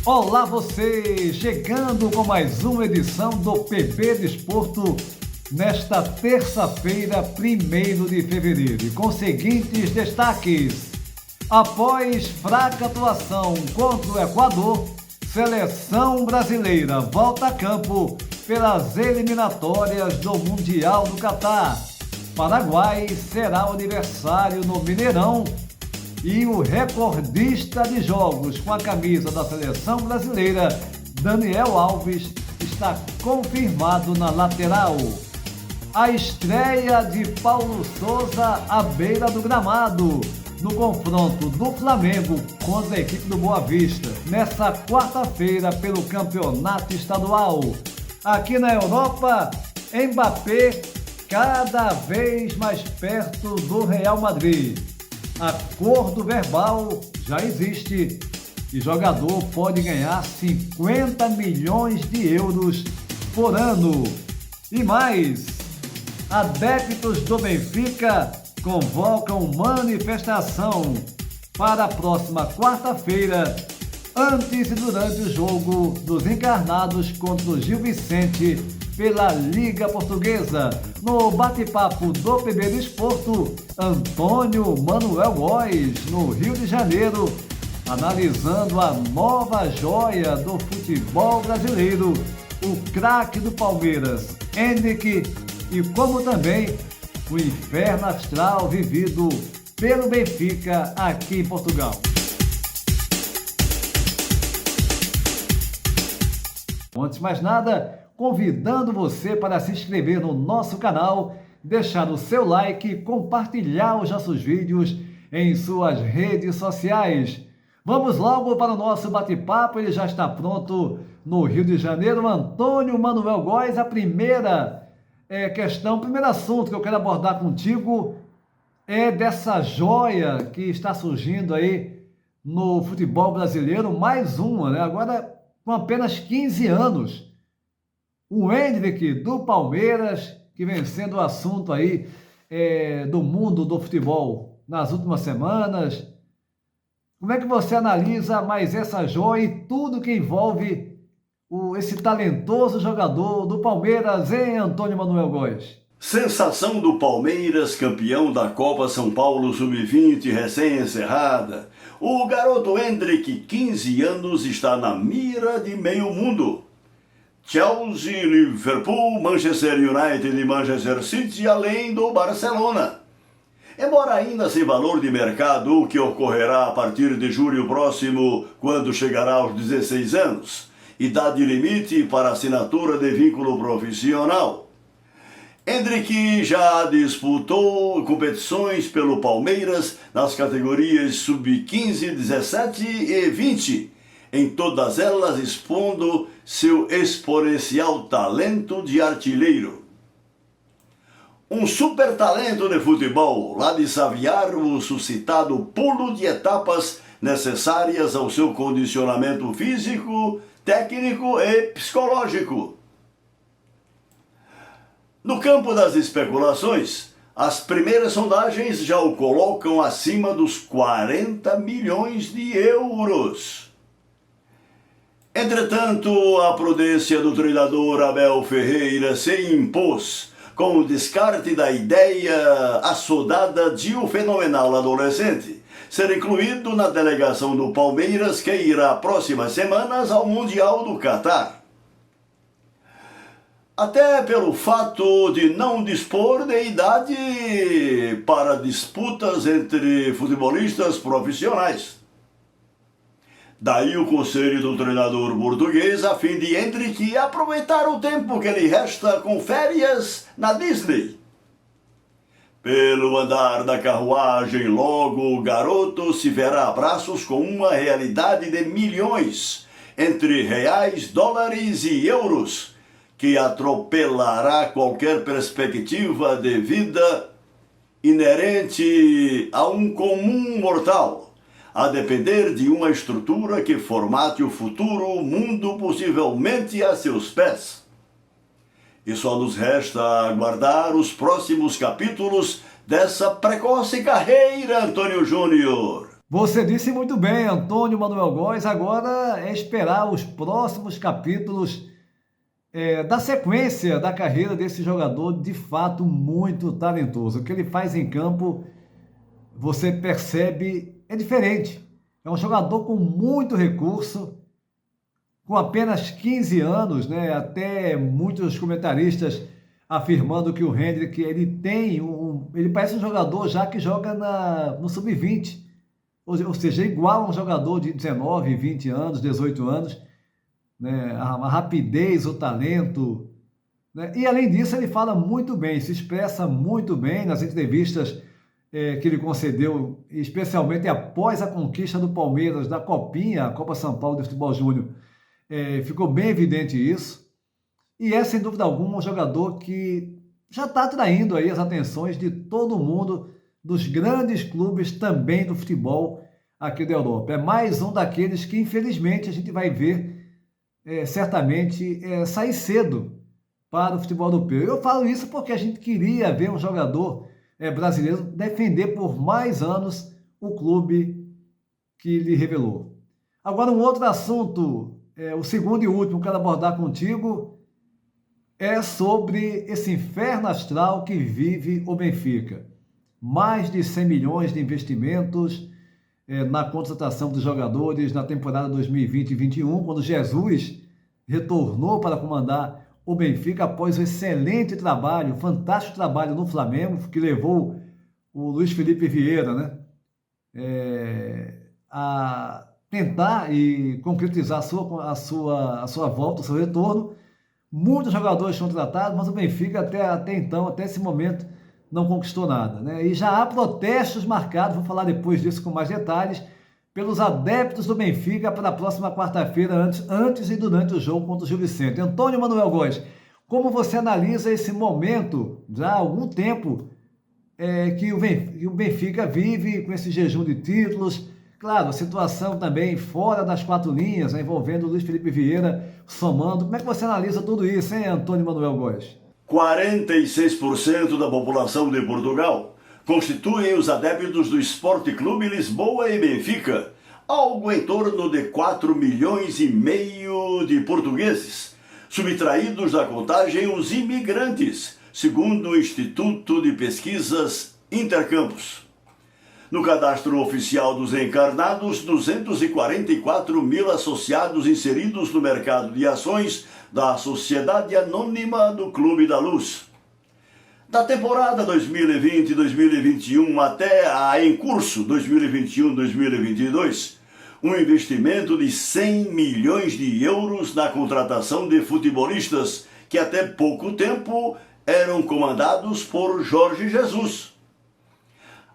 Olá você, chegando com mais uma edição do PB Desporto nesta terça-feira, 1º de fevereiro, com os seguintes destaques. Após fraca atuação contra o Equador, seleção brasileira volta a campo pelas eliminatórias do Mundial do Catar. Paraguai será o adversário no Mineirão e o recordista de jogos com a camisa da seleção brasileira, Daniel Alves, está confirmado na lateral. A estreia de Paulo Souza à beira do gramado, no confronto do Flamengo contra a equipe do Boa Vista, nesta quarta-feira pelo campeonato estadual. Aqui na Europa, Mbappé cada vez mais perto do Real Madrid. Acordo verbal já existe e jogador pode ganhar 50 milhões de euros por ano. E mais, adeptos do Benfica convocam manifestação para a próxima quarta-feira, antes e durante o jogo dos encarnados contra o Gil Vicente pela Liga Portuguesa. No bate-papo do PB Desporto, Antônio Manuel Góes, no Rio de Janeiro, analisando a nova joia do futebol brasileiro, o craque do Palmeiras, Endrick, e como também o inferno astral vivido pelo Benfica aqui em Portugal. Antes de mais nada, convidando você para se inscrever no nosso canal, deixar o seu like e compartilhar os nossos vídeos em suas redes sociais. Vamos logo para o nosso bate-papo, ele já está pronto no Rio de Janeiro. Antônio Manuel Góes, a primeira questão, o primeiro assunto que eu quero abordar contigo é dessa joia que está surgindo aí no futebol brasileiro, mais uma, né? Agora com apenas 15 anos. O Endrick do Palmeiras, que vem sendo o assunto aí do mundo do futebol nas últimas semanas. Como é que você analisa mais essa joia e tudo que envolve esse talentoso jogador do Palmeiras, hein, Antônio Manuel Góes? Sensação do Palmeiras, campeão da Copa São Paulo Sub-20 recém-encerrada. O garoto Endrick, 15 anos, está na mira de meio mundo. Chelsea, Liverpool, Manchester United e Manchester City, além do Barcelona. Embora ainda sem valor de mercado, o que ocorrerá a partir de julho próximo, quando chegará aos 16 anos, idade limite para assinatura de vínculo profissional. Endrick já disputou competições pelo Palmeiras nas categorias sub-15, 17 e 20, em todas elas expondo seu exponencial talento de artilheiro. Um super talento de futebol, lá de Saviar, o suscitado pulo de etapas necessárias ao seu condicionamento físico, técnico e psicológico. No campo das especulações, as primeiras sondagens já o colocam acima dos 40 milhões de euros. Entretanto, a prudência do treinador Abel Ferreira se impôs com o descarte da ideia assodada de o fenomenal adolescente ser incluído na delegação do Palmeiras que irá próximas semanas ao Mundial do Catar. Até pelo fato de não dispor de idade para disputas entre futebolistas profissionais. Daí o conselho do treinador português a fim de Endrick aproveitar o tempo que lhe resta com férias na Disney. Pelo andar da carruagem, logo o garoto se verá a braços com uma realidade de milhões, entre reais, dólares e euros, que atropelará qualquer perspectiva de vida inerente a um comum mortal, a depender de uma estrutura que formate o futuro mundo possivelmente a seus pés. E só nos resta aguardar os próximos capítulos dessa precoce carreira, Antônio Júnior. Você disse muito bem, Antônio Manuel Góes. Agora é esperar os próximos capítulos da sequência da carreira desse jogador, de fato muito talentoso. O que ele faz em campo, você percebe, é diferente. É um jogador com muito recurso, com apenas 15 anos, né? Até muitos comentaristas afirmando que o Hendrick, ele parece um jogador já que joga no sub-20, ou seja, igual a um jogador de 19, 20 anos, 18 anos, né? A rapidez, o talento, né? E além disso ele fala muito bem, se expressa muito bem nas entrevistas que ele concedeu, especialmente após a conquista do Palmeiras da Copinha, a Copa São Paulo de Futebol Júnior. Ficou bem evidente isso, e é sem dúvida alguma um jogador que já está atraindo aí as atenções de todo mundo, dos grandes clubes também do futebol aqui da Europa. É mais um daqueles que infelizmente a gente vai ver certamente sair cedo para o futebol europeu. Eu falo isso porque a gente queria ver um jogador brasileiro defender por mais anos o clube que lhe revelou. Agora, um outro assunto, o segundo e último que eu quero abordar contigo, é sobre esse inferno astral que vive o Benfica. Mais de 100 milhões de investimentos na contratação dos jogadores na temporada 2020-21, quando Jesus retornou para comandar o Benfica após um excelente trabalho, fantástico trabalho no Flamengo, que levou o Luiz Felipe Vieira, né, a tentar e concretizar a sua volta, o seu retorno. Muitos jogadores foram tratados, mas o Benfica até então, até esse momento, não conquistou nada, né? E já há protestos marcados, vou falar depois disso com mais detalhes, pelos adeptos do Benfica para a próxima quarta-feira, antes e durante o jogo contra o Gil Vicente. Antônio Manuel Góes, como você analisa esse momento, já há algum tempo, que o Benfica vive com esse jejum de títulos? Claro, a situação também fora das quatro linhas, né, envolvendo o Luiz Felipe Vieira somando. Como é que você analisa tudo isso, hein, Antônio Manuel Góes? 46% da população de Portugal constituem os adeptos do Sport Clube Lisboa e Benfica, algo em torno de 4,5 milhões de portugueses, subtraídos da contagem os imigrantes, segundo o Instituto de Pesquisas Intercampus. No cadastro oficial dos encarnados, 244 mil associados inseridos no mercado de ações da Sociedade Anônima do Clube da Luz. Da temporada 2020-2021 até a em curso 2021-2022, um investimento de 100 milhões de euros na contratação de futebolistas que até pouco tempo eram comandados por Jorge Jesus.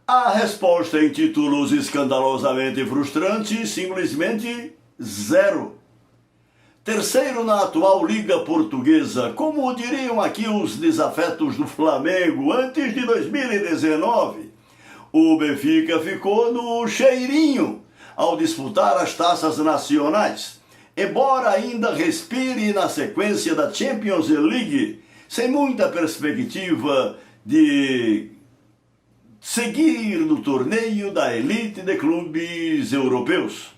A resposta em títulos escandalosamente frustrantes, simplesmente zero. Terceiro na atual Liga Portuguesa, como diriam aqui os desafetos do Flamengo antes de 2019, o Benfica ficou no cheirinho ao disputar as taças nacionais, embora ainda respire na sequência da Champions League, sem muita perspectiva de seguir no torneio da elite de clubes europeus.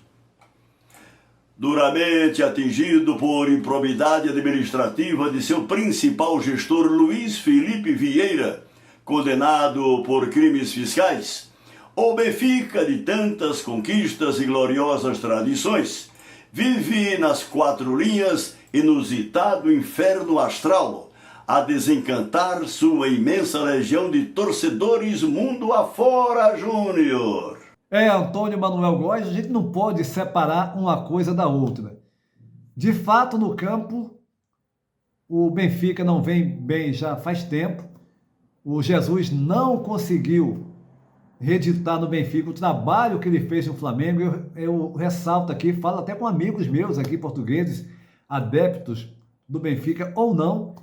Duramente atingido por improbidade administrativa de seu principal gestor Luiz Felipe Vieira, condenado por crimes fiscais, o Benfica, de tantas conquistas e gloriosas tradições, vive nas quatro linhas inusitado inferno astral, a desencantar sua imensa legião de torcedores mundo afora, Júnior. Antônio Manuel Góes, a gente não pode separar uma coisa da outra. De fato, no campo, o Benfica não vem bem já faz tempo. O Jesus não conseguiu reeditar no Benfica o trabalho que ele fez no Flamengo. Eu ressalto aqui, falo até com amigos meus aqui, portugueses, adeptos do Benfica ou não,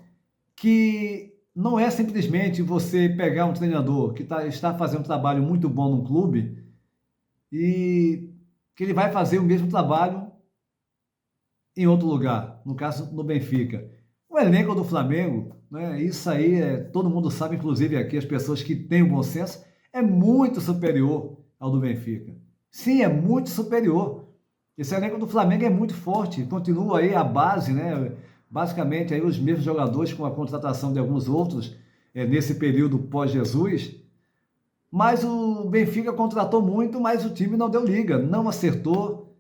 que não é simplesmente você pegar um treinador que está fazendo um trabalho muito bom no clube e que ele vai fazer o mesmo trabalho em outro lugar, no caso no Benfica. O elenco do Flamengo, né, isso aí todo mundo sabe, inclusive aqui as pessoas que têm o bom senso, é muito superior ao do Benfica. Sim, é muito superior. Esse elenco do Flamengo é muito forte, continua aí a base, né? Basicamente aí os mesmos jogadores com a contratação de alguns outros nesse período pós-Jesus. Mas o Benfica contratou muito, mas o time não deu liga, não acertou,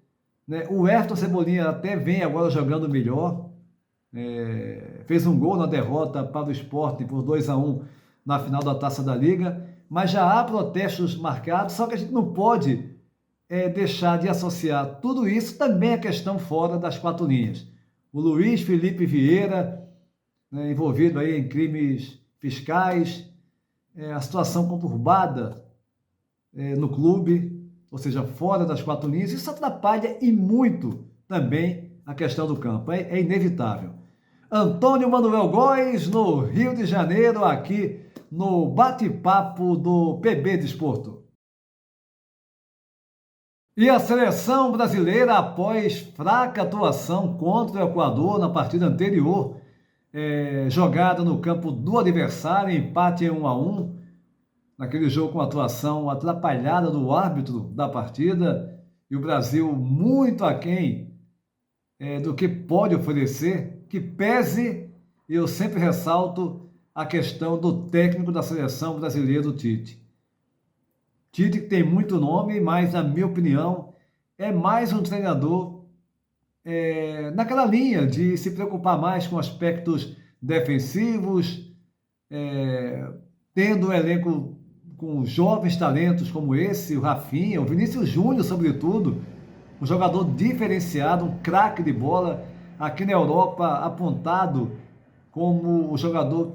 né? O Everton Cebolinha até vem agora jogando melhor, fez um gol na derrota para o Sport por 2-1 na final da Taça da Liga, mas já há protestos marcados, só que a gente não pode deixar de associar tudo isso também à questão fora das quatro linhas. O Luiz Felipe Vieira, né, envolvido aí em crimes fiscais, a situação conturbada no clube, ou seja, fora das quatro linhas, isso atrapalha e muito também a questão do campo, é inevitável. Antônio Manuel Góes, no Rio de Janeiro, aqui no bate-papo do PB Desporto. E a seleção brasileira, após fraca atuação contra o Equador na partida anterior, jogada no campo do adversário, empate em 1-1, naquele jogo com atuação atrapalhada do árbitro da partida, e o Brasil muito aquém do que pode oferecer, que pese, e eu sempre ressalto, a questão do técnico da seleção brasileira, o Tite. Tite tem muito nome, mas, na minha opinião, é mais um treinador naquela linha de se preocupar mais com aspectos defensivos, tendo um elenco com jovens talentos como esse, o Rafinha, o Vinícius Júnior, sobretudo, um jogador diferenciado, um craque de bola, aqui na Europa apontado como o jogador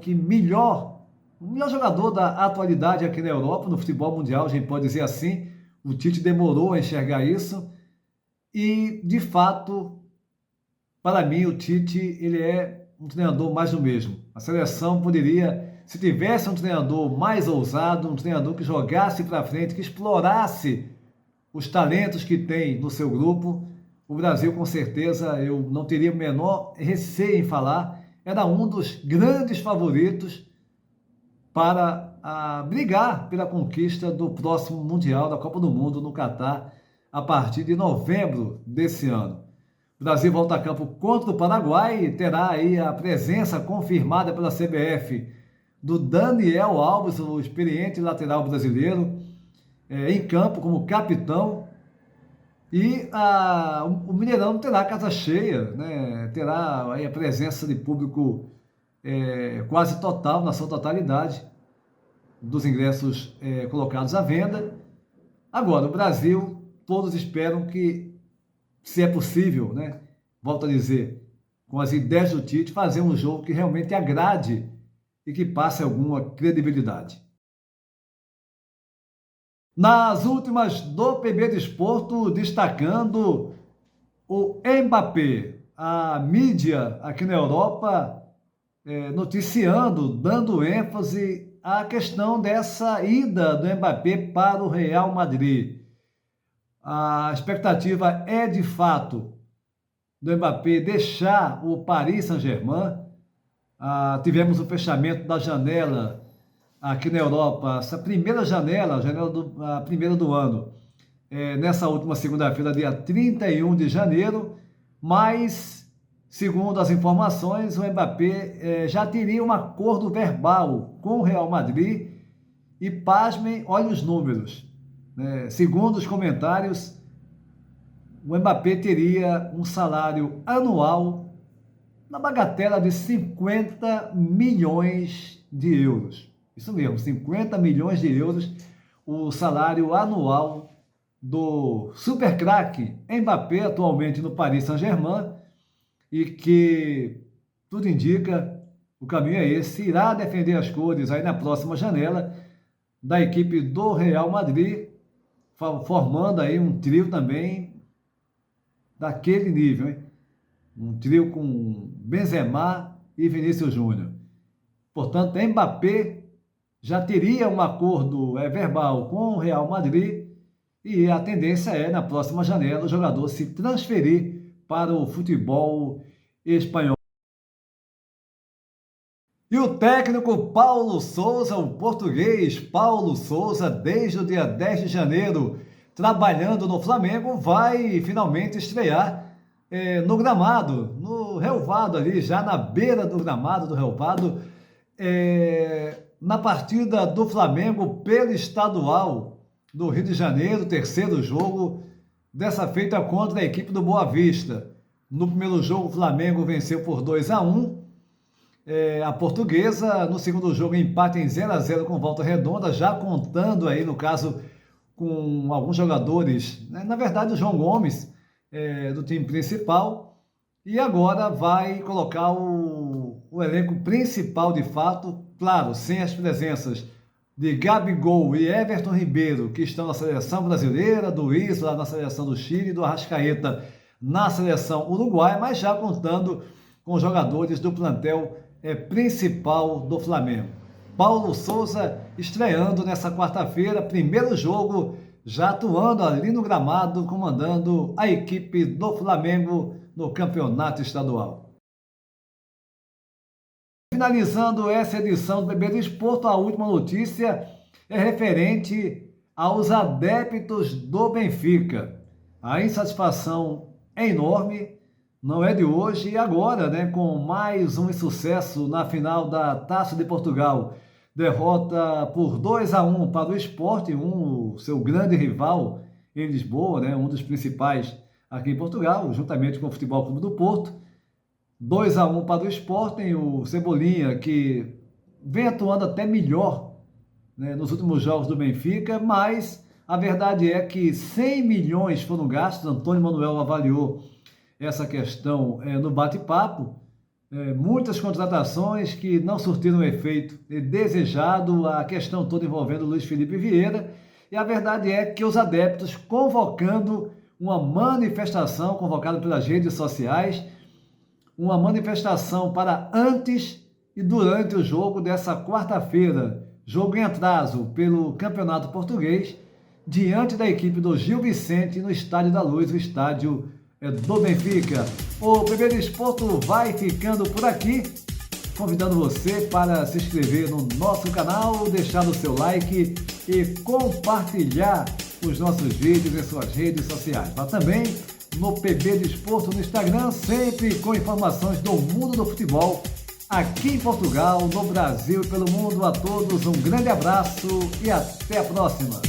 o melhor jogador da atualidade aqui na Europa, no futebol mundial, a gente pode dizer assim. O Tite demorou a enxergar isso e, de fato, para mim, o Tite ele é um treinador mais do mesmo. A seleção poderia, se tivesse um treinador mais ousado, um treinador que jogasse para frente, que explorasse os talentos que tem no seu grupo, o Brasil, com certeza, eu não teria o menor receio em falar, era um dos grandes favoritos para brigar pela conquista do próximo Mundial da Copa do Mundo no Catar, a partir de novembro desse ano. O Brasil volta a campo contra o Paraguai e terá aí a presença confirmada pela CBF do Daniel Alves, o experiente lateral brasileiro, em campo como capitão. E o Mineirão terá casa cheia, né? Terá aí a presença de público quase total, na sua totalidade, dos ingressos colocados à venda. Agora, o Brasil, todos esperam que, se é possível, né? Volto a dizer, com as ideias do Tite, fazer um jogo que realmente agrade e que passe alguma credibilidade. Nas últimas do PB Desporto, destacando o Mbappé, a mídia aqui na Europa noticiando, dando ênfase à questão dessa ida do Mbappé para o Real Madrid. A expectativa é, de fato, do Mbappé deixar o Paris Saint-Germain. Tivemos o fechamento da janela aqui na Europa, essa primeira janela, a primeira do ano, nessa última segunda-feira, dia 31 de janeiro, mas, segundo as informações, o Mbappé já teria um acordo verbal com o Real Madrid e, pasmem, olha os números. Segundo os comentários, o Mbappé teria um salário anual na bagatela de 50 milhões de euros. Isso mesmo, 50 milhões de euros, o salário anual do super craque Mbappé, atualmente no Paris Saint-Germain, e que, tudo indica, o caminho é esse, irá defender as cores aí na próxima janela da equipe do Real Madrid, formando aí um trio também daquele nível, hein? Um trio com Benzema e Vinícius Júnior. Portanto, Mbappé já teria um acordo verbal com o Real Madrid e a tendência é, na próxima janela, o jogador se transferir para o futebol espanhol. E o técnico Paulo Sousa, o português Paulo Sousa, desde o dia 10 de janeiro, trabalhando no Flamengo, vai finalmente estrear no gramado, no relvado ali, já na beira do gramado do relvado, na partida do Flamengo pelo estadual do Rio de Janeiro, terceiro jogo, dessa feita contra a equipe do Boa Vista. No primeiro jogo, o Flamengo venceu por 2-1 a Portuguesa. No segundo jogo, empate em 0-0 com Volta Redonda, já contando aí, no caso, com alguns jogadores, né? Na verdade, o João Gomes, do time principal, e agora vai colocar o elenco principal de fato, claro, sem as presenças de Gabigol e Everton Ribeiro, que estão na seleção brasileira, do Isla na seleção do Chile, do Arrascaeta na seleção uruguaia, mas já contando com os jogadores do plantel principal do Flamengo. Paulo Souza estreando nessa quarta-feira, primeiro jogo, já atuando ali no gramado, comandando a equipe do Flamengo no campeonato estadual. Finalizando essa edição do PB Desporto, a última notícia é referente aos adeptos do Benfica. A insatisfação é enorme, não é de hoje, e agora, né, com mais um insucesso na final da Taça de Portugal, derrota por 2-1 para o Sport, o seu grande rival em Lisboa, né, um dos principais aqui em Portugal, juntamente com o Futebol Clube do Porto. 2-1 para o Sporting, o Cebolinha, que vem atuando até melhor, né, nos últimos jogos do Benfica, mas a verdade é que 100 milhões foram gastos. Antônio Manuel avaliou essa questão no bate-papo, muitas contratações que não surtiram o efeito desejado, a questão toda envolvendo Luiz Felipe Vieira, e a verdade é que os adeptos convocando uma manifestação, convocada pelas redes sociais, uma manifestação para antes e durante o jogo dessa quarta-feira, jogo em atraso pelo Campeonato Português, diante da equipe do Gil Vicente no Estádio da Luz, o estádio do Benfica. O PB Desporto vai ficando por aqui, convidando você para se inscrever no nosso canal, deixar o seu like e compartilhar os nossos vídeos em suas redes sociais. Mas também no PB Desporto no Instagram, sempre com informações do mundo do futebol, aqui em Portugal, no Brasil e pelo mundo. A todos um grande abraço e até a próxima!